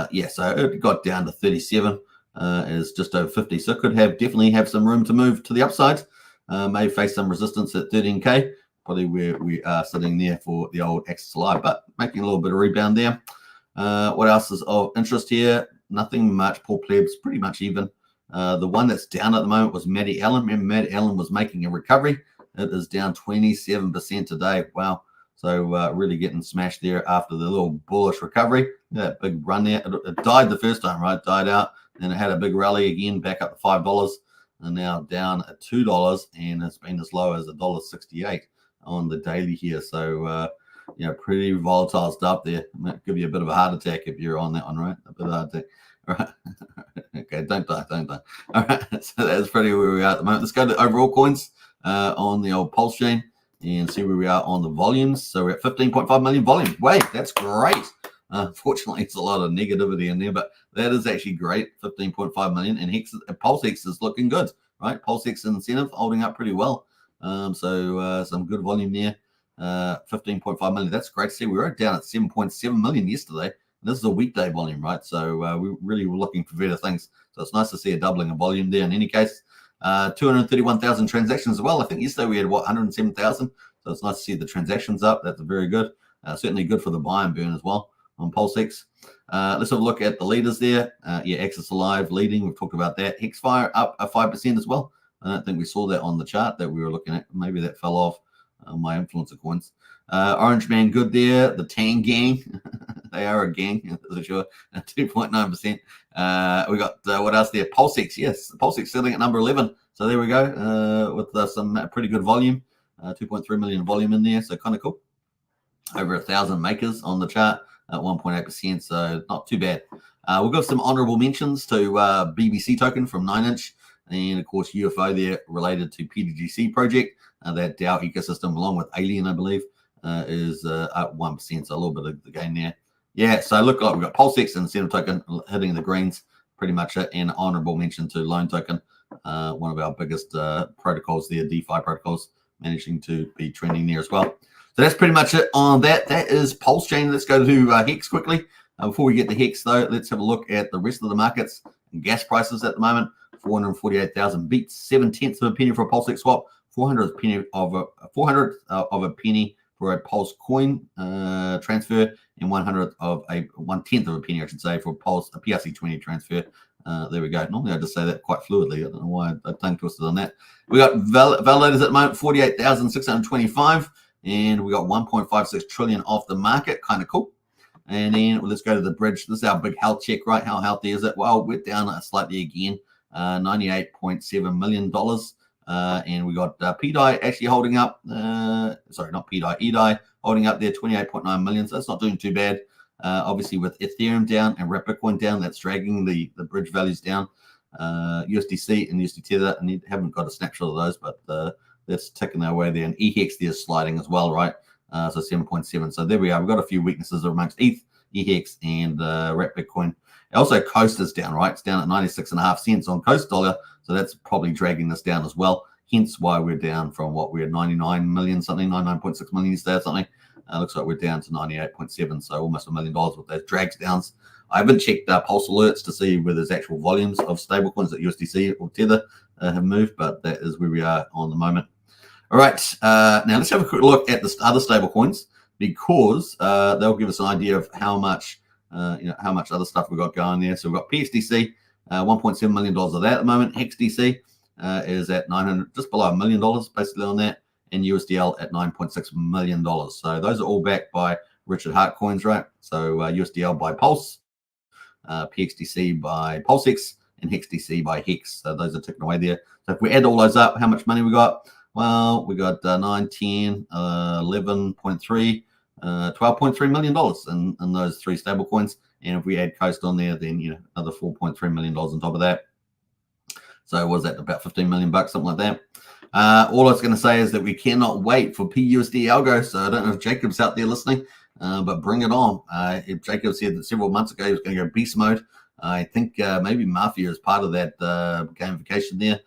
Yeah, so it got down to 37. Is just over 50. So it could definitely have some room to move to the upside. May face some resistance at 13K. Probably where we are sitting there for the old Axis Alive, but making a little bit of rebound there. What else is of interest here? Nothing much. Paul Plebs pretty much even. The one that's down at the moment was Matty Allen. Remember, Matty Allen was making a recovery. It is down 27% today. Wow. So really getting smashed there after the little bullish recovery. That big run there. It died the first time, right? Died out. Then it had a big rally again, back up to $5. And now down at $2. And it's been as low as $1.68 on the daily here. So, pretty volatile stuff there. Might give you a bit of a heart attack if you're on that one, right? A bit of a heart attack. All right. Okay, don't die. All right, so that's pretty where we are at the moment. Let's go to overall coins on the old Pulsechain and see where we are on the volumes. So we're at 15.5 million volume. Wait, that's great. Fortunately, it's a lot of negativity in there, but that is actually great. 15.5 million, and PulseX is looking good, right? PulseX incentive holding up pretty well. So some good volume there. 15.5 million. That's great to see. We were down at 7.7 million yesterday. This is a weekday volume, right? So we really were looking for better things. So it's nice to see a doubling of volume there. In any case, 231,000 transactions as well. I think yesterday we had 107,000. So it's nice to see the transactions up. That's very good. Certainly good for the buy and burn as well on PulseX. Let's have a look at the leaders there. Axis Alive leading. We've talked about that. Hexfire up 5% as well. I don't think we saw that on the chart that we were looking at. Maybe that fell off my influencer coins. Orange Man good there. The Tang Gang. They are a gang, for sure. 2.9%. We got, what else there? PulseX. Yes, PulseX sitting at number 11. So there we go with some pretty good volume. 2.3 million volume in there. So kind of cool. Over 1,000 makers on the chart at 1.8%. So not too bad. We'll give some honorable mentions to BBC token from 9inch. And of course, UFO there related to PDGC project. That DAO ecosystem, along with Alien, I believe, is up 1%. So a little bit of the gain there. Yeah, so look like we've got PulseX and Incentive token hitting the greens, pretty much it. And honorable mention to Loan token, one of our biggest protocols there, DeFi protocols, managing to be trending there as well. So that's pretty much it on that. That is Pulsechain. Let's go to Hex quickly. Before we get to Hex, though, let's have a look at the rest of the markets and gas prices at the moment. 448,000 beats, 7/10 of a penny for a PulseX swap, 400 of a penny for a Pulse coin transfer, and 1/10 of a penny, I should say, for a PRC20 transfer. There we go. Normally I just say that quite fluidly. I don't know why I tongue twisted on that. We got validators at the moment, 48,625, and we got 1.56 trillion off the market. Kind of cool. And then let's go to the bridge. This is our big health check, right? How healthy is it? Well, we're down slightly again, $98.7 million. And we got PDI actually holding up. Sorry, not PDI, EDI holding up there, 28.9 million. So that's not doing too bad. Obviously, with Ethereum down and Bitcoin down, that's dragging the bridge values down. USDC and USD Tether, and you haven't got a snapshot of those, but that's ticking their way there. And EHEX there is sliding as well, right? So 7.7. So there we are. We've got a few weaknesses amongst ETH, EHEX, and Bitcoin. Also, Coast is down, right? It's down at 96.5 cents on Coast dollar. So that's probably dragging this down as well. Hence why we're down from what we're 99 million something, 99.6 million today or something. Looks like we're down to 98.7. So almost $1 million with those drags downs. I haven't checked Pulse alerts to see whether there's actual volumes of stablecoins that USDC or Tether have moved, but that is where we are on the moment. All right, now let's have a quick look at the other stablecoins because they'll give us an idea of how much, how much other stuff we've got going there. So we've got PSDC, $1.7 million of that at the moment. HexDC is at 900, just below $1 million basically on that, and USDL at $9.6 million. So those are all backed by Richard Hart coins, right? So USDL by Pulse, PXDC by Pulsex, and HexDC by Hex. So those are ticking away there. So if we add all those up, how much money we got? Well, we got 9, 10, 11.3, $12.3 million in those 3 stable coins. And if we add Coast on there, then another $4.3 million on top of that. So was that about 15 million bucks, something like that? All I was going to say is that we cannot wait for PUSD Algo. So I don't know if Jacob's out there listening, but bring it on. If Jacob said that several months ago he was going to go beast mode, I think maybe Mafia is part of that gamification there.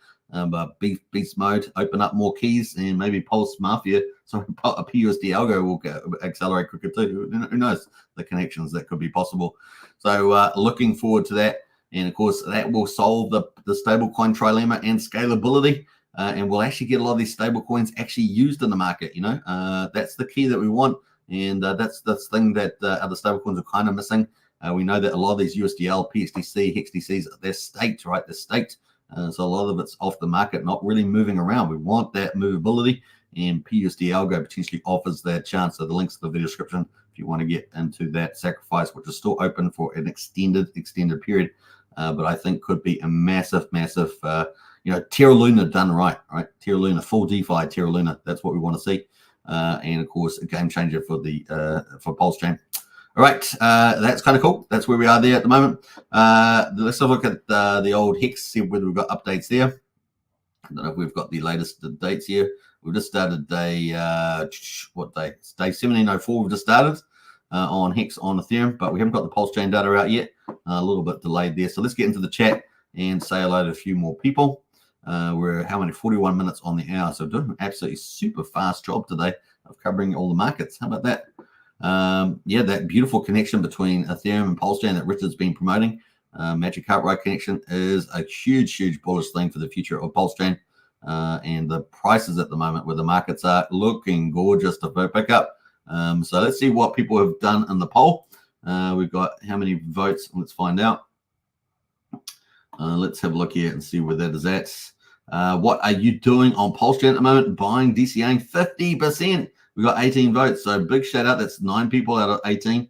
But beast mode, open up more keys, and maybe Pulse Mafia, so a PUSD Algo will accelerate quicker too. Who knows the connections that could be possible? So looking forward to that. And of course, that will solve the stablecoin trilemma and scalability. And we'll actually get a lot of these stablecoins actually used in the market. That's the key that we want. And that's the thing that other stablecoins are kind of missing. We know that a lot of these USDL, PXDC, HexDCs, they're staked, right? They're staked. So a lot of it's off the market, not really moving around. We want that movability. And PUSD Algo potentially offers that chance. So the links to the video description if you want to get into that sacrifice, which is still open for an extended period. But I think could be a massive Terra Luna done right? Terra Luna, full DeFi Terra Luna. That's what we want to see. And of course, a game changer for for Pulsechain. All right, that's kind of cool. That's where we are there at the moment. Let's have a look at the old Hex, see whether we've got updates there. I don't know if we've got the latest dates here. We've just started day, what day? It's day 1704. We've just started on Hex on Ethereum, but we haven't got the Pulsechain data out yet. A little bit delayed there. So let's get into the chat and say hello to a few more people. We're 41 minutes on the hour. So doing an absolutely super fast job today of covering all the markets. How about that? That beautiful connection between Ethereum and Pulsechain that Richard's been promoting. Magic Cartwright connection is a huge bullish thing for the future of Pulsechain. And the prices at the moment where the markets are looking gorgeous to pick up. So let's see what people have done in the poll. We've got how many votes? Let's find out. Let's have a look here and see where that is at. What are you doing on Pulsechain at the moment? Buying, DCAing 50%. We got 18 votes. So big shout out. That's 9 people out of 18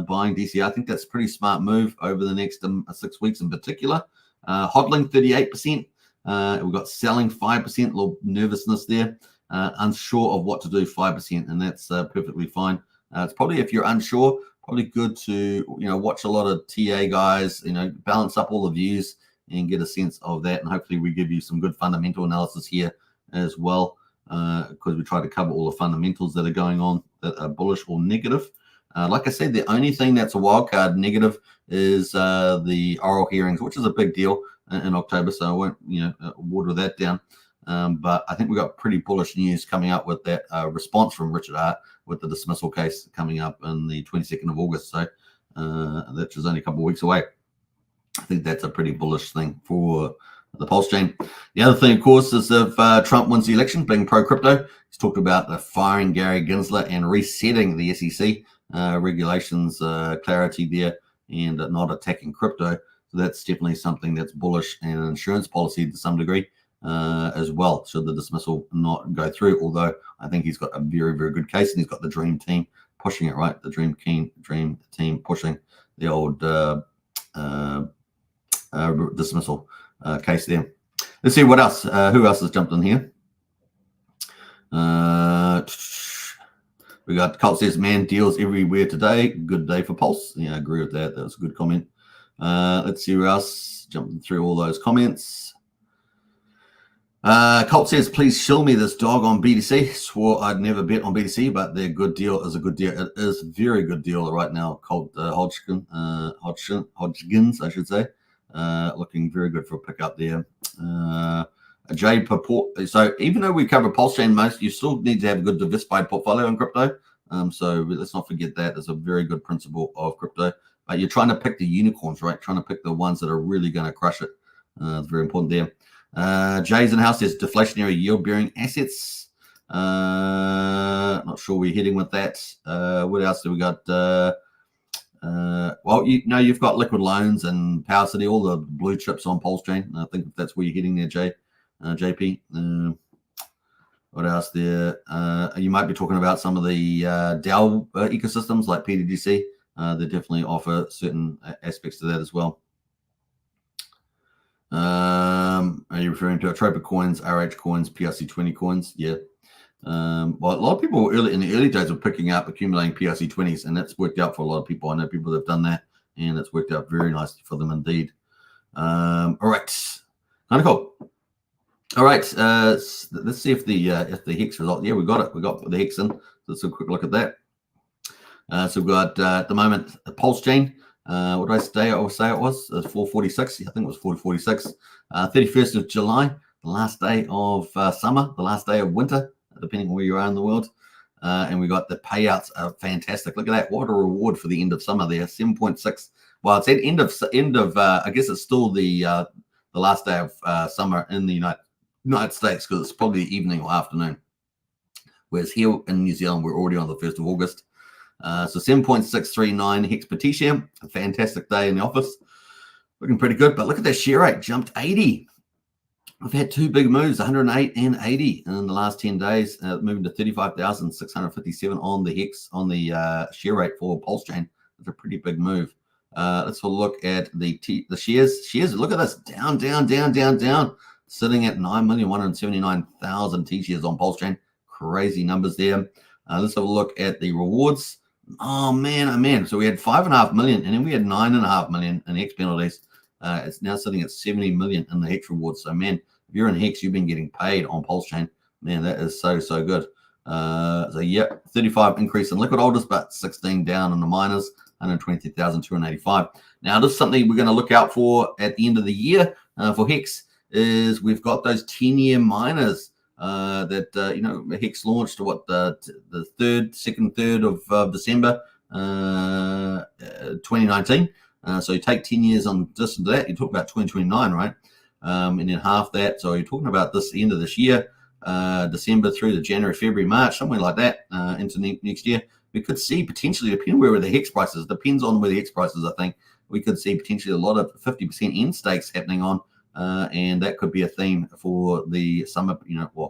buying DCA. I think that's a pretty smart move over the next 6 weeks in particular. Hodling 38%. We've got selling 5%, a little nervousness there. Unsure of what to do 5%, and that's perfectly fine. It's probably, if you're unsure, probably good to watch a lot of TA guys, balance up all the views and get a sense of that. And hopefully we give you some good fundamental analysis here as well, because we try to cover all the fundamentals that are going on that are bullish or negative. Like I said, the only thing that's a wild card negative is the oral hearings, which is a big deal in October, so I won't water that down. But I think we've got pretty bullish news coming up with that response from Richard Hart with the dismissal case coming up in the 22nd of August. So that's just only a couple of weeks away. I think that's a pretty bullish thing for the Pulsechain. The other thing, of course, is if Trump wins the election, being pro-crypto, he's talked about the firing Gary Gensler and resetting the SEC regulations, clarity there, and not attacking crypto. So that's definitely something that's bullish, and an insurance policy to some degree as well, should the dismissal not go through. Although I think he's got a very good case, and he's got the dream team pushing it, right? The dream team pushing the old dismissal case there. Let's see what else. Who else has jumped in here? We got Colt says, man, deals everywhere today. Good day for Pulse. Yeah, I agree with that. That was a good comment. Let's see who else. Jumping through all those comments. Colt says, please shill me this dog on BTC. Swore I'd never bet on BTC, but their good deal is a good deal. It is a very good deal right now. Colt Hodgkins, I should say. Looking very good for a pickup there. Jay Purport. So even though we cover Pulsechain most, you still need to have a good diversified portfolio in crypto. So let's not forget that. It's a very good principle of crypto. But you're trying to pick the unicorns, right? Trying to pick the ones that are really going to crush it. It's very important there. Jay's in the house says deflationary yield-bearing assets. Not sure we're heading with that. What else do we got? Well, you've got liquid loans and Power City, all the blue chips on Pulsechain. I think that's where you're heading there, JP. What else there? You might be talking about some of the DAO ecosystems like PDDC. They definitely offer certain aspects to that as well. Are you referring to Tropic coins, RH coins, PRC20 coins? Yeah. Well, a lot of people in the early days were picking up, accumulating PRC20s, and that's worked out for a lot of people. I know people that have done that, and it's worked out very nicely for them indeed. All right, kind of cool. All right, let's see if the Hex result. Yeah, we got it. We got the Hex in. Let's have a quick look at that. So we've got at the moment a Pulsechain. What did I say? It was 446. I think it was 446. 31st of July, the last day of summer, the last day of winter, depending on where you are in the world. And we got the payouts are fantastic. Look at that! What a reward for the end of summer there. 7.6. Well, it's at end of. I guess it's still the last day of summer in the United States, because it's probably evening or afternoon. Whereas here in New Zealand, we're already on the 1st of August. So 7.639 hex per T-share. A fantastic day in the office. Looking pretty good. But look at that share rate. Jumped 80. I've had two big moves, 108 and 80 in the last 10 days, moving to 35,657 on the Hex, on the share rate for Pulsechain. It's a pretty big move. Let's have a look at the shares. Shares, look at this, down, sitting at 9,179,000 T-shares on Pulsechain. Crazy numbers there. Let's have a look at the rewards. Oh man. So we had 5.5 million, and then we had 9.5 million in Hex penalties. It's now sitting at 70 million in the Hex rewards. So man, if you're in Hex, you've been getting paid on Pulsechain. Man, that is so good. So yeah, 35 increase in liquid holders, but 16 down in the miners, 120,285. Now this is something we're going to look out for at the end of the year for Hex. Is we've got those 10-year miners that Hex launched what the second third of December 2019. So you take 10 years on just that, you talk about 2029, right? And then half that. So you're talking about this end of this year, December through to January, February, March, somewhere like that, into next year. We could see potentially, depending where the Hex prices, depends on where the Hex prices, I think, we could see potentially a lot of 50% end stakes happening on. And that could be a theme for the summer,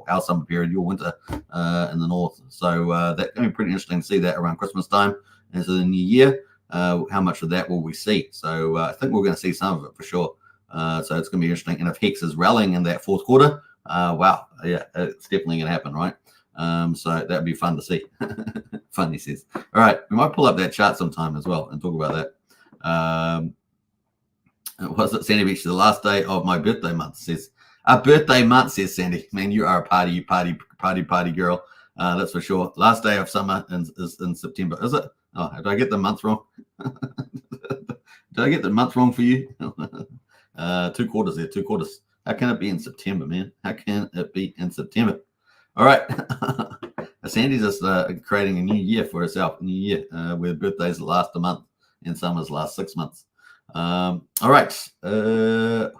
our summer period, your winter in the north. So that's going to be pretty interesting to see that around Christmas time and so the new year. How much of that will we see? So I think we're going to see some of it for sure. So it's going to be interesting. And if Hex is rallying in that fourth quarter, wow, yeah, it's definitely going to happen, right? So that'd be fun to see. Fun, he says. All right, we might pull up that chart sometime as well and talk about that. Was it Sandy Beach? The last day of my birthday month, says. Birthday month, says Sandy. Man, you are a party girl. That's for sure. Last day of summer is in September. Is it? Oh, did I get the month wrong? Did I get the month wrong for you? 2 quarters there, 2 quarters. How can it be in September, man? How can it be in September? All right. Sandy's just creating a new year for herself, new year, where birthdays last a month and summers last 6 months. All right. Well,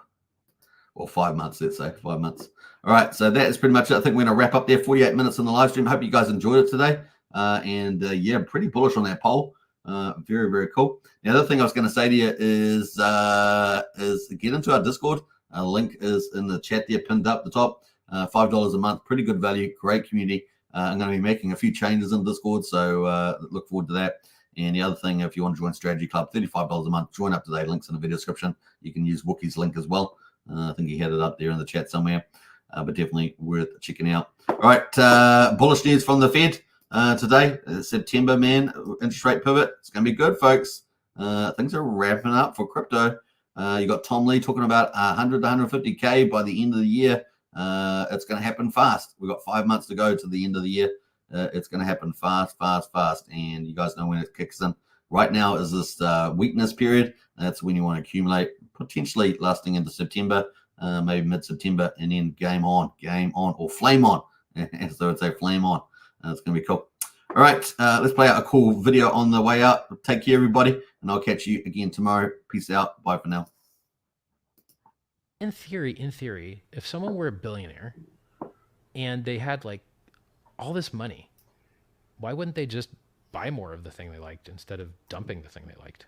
5 months, let's say, 5 months. All right. So that is pretty much it. I think we're going to wrap up there. 48 minutes in the live stream. Hope you guys enjoyed it today. Yeah, pretty bullish on that poll. Very, very cool. The other thing I was going to say to you is get into our Discord. Link is in the chat there, pinned up the top. $5 a month, pretty good value, great community. I'm going to be making a few changes in Discord, so look forward to that. And the other thing, if you want to join Strategy Club, $35 a month, join up today. Links in the video description. You can use Wookie's link as well. I think he had it up there in the chat somewhere, but definitely worth checking out. All right, bullish news from the Fed today, September, man. Interest rate pivot. It's going to be good, folks. Things are ramping up for crypto. You got Tom Lee talking about 100 to 150K by the end of the year. It's going to happen fast. We've got 5 months to go to the end of the year. It's going to happen fast. And you guys know when it kicks in. Right now is this weakness period. That's when you want to accumulate, potentially lasting into September, maybe mid-September, and then game on, or flame on. As they would say, flame on. It's going to be cool. All right, let's play out a cool video on the way out. Take care, everybody, and I'll catch you again tomorrow. Peace out. Bye for now. In theory, if someone were a billionaire and they had like all this money, why wouldn't they just buy more of the thing they liked instead of dumping the thing they liked?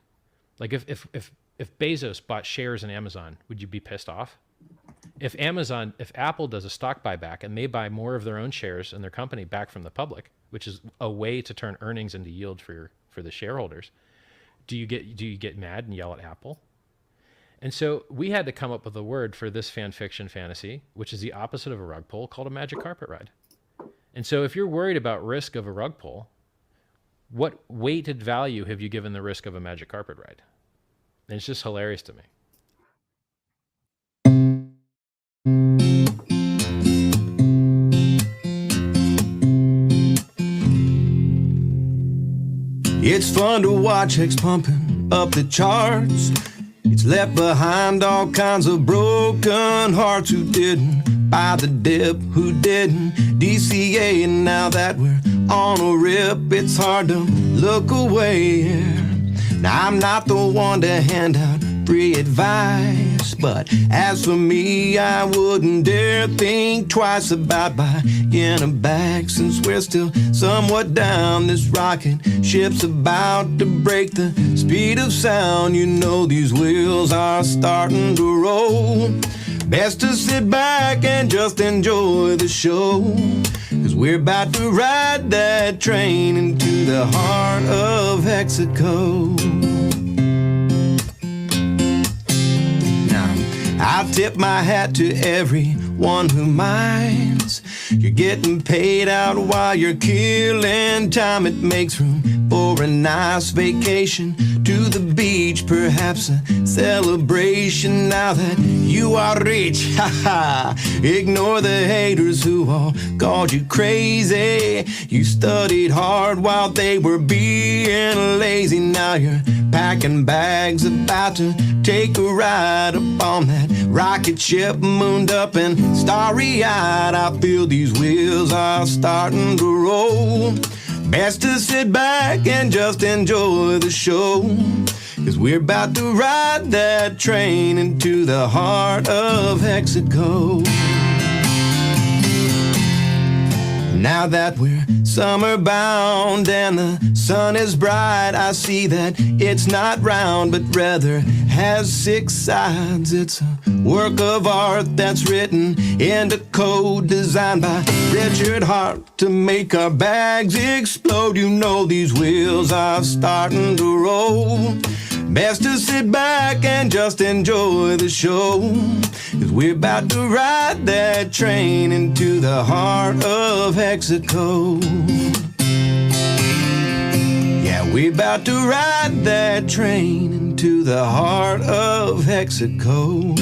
Like if Bezos bought shares in Amazon, would you be pissed off? If Apple does a stock buyback and they buy more of their own shares in their company back from the public, which is a way to turn earnings into yield for the shareholders, do you get mad and yell at Apple? And so we had to come up with a word for this fan fiction fantasy, which is the opposite of a rug pull, called a magic carpet ride. And so if you're worried about risk of a rug pull, what weighted value have you given the risk of a magic carpet ride? And it's just hilarious to me. It's fun to watch Hex pumping up the charts. It's left behind all kinds of broken hearts who didn't buy the dip, who didn't DCA. And now that we're on a rip, it's hard to look away. Now I'm not the one to hand out free advice, but as for me, I wouldn't dare think twice about buying a bag, since we're still somewhat down. This rocket ship's about to break the speed of sound. You know these wheels are starting to roll. Best to sit back and just enjoy the show, 'cause we're about to ride that train into the heart of Hexaco. I tip my hat to everyone who minds. You're getting paid out while you're killing time. It makes room for a nice vacation to the beach, perhaps a celebration now that you are rich. Ha ha! Ignore the haters who all called you crazy. You studied hard while they were being lazy. Now you're packing bags, about to take a ride up on that rocket ship, mooned up and starry-eyed. I feel these wheels are starting to roll. Best to sit back and just enjoy the show, 'cause we're about to ride that train into the heart of Hexaco. Now that we're summer bound and the sun is bright, I see that it's not round but rather has 6 sides. It's a work of art that's written into code, designed by Richard Hart to make our bags explode. You know these wheels are starting to roll. Best to sit back and just enjoy the show, 'cause we're about to ride that train into the heart of Hexaco. Yeah, we're about to ride that train into the heart of Hexaco.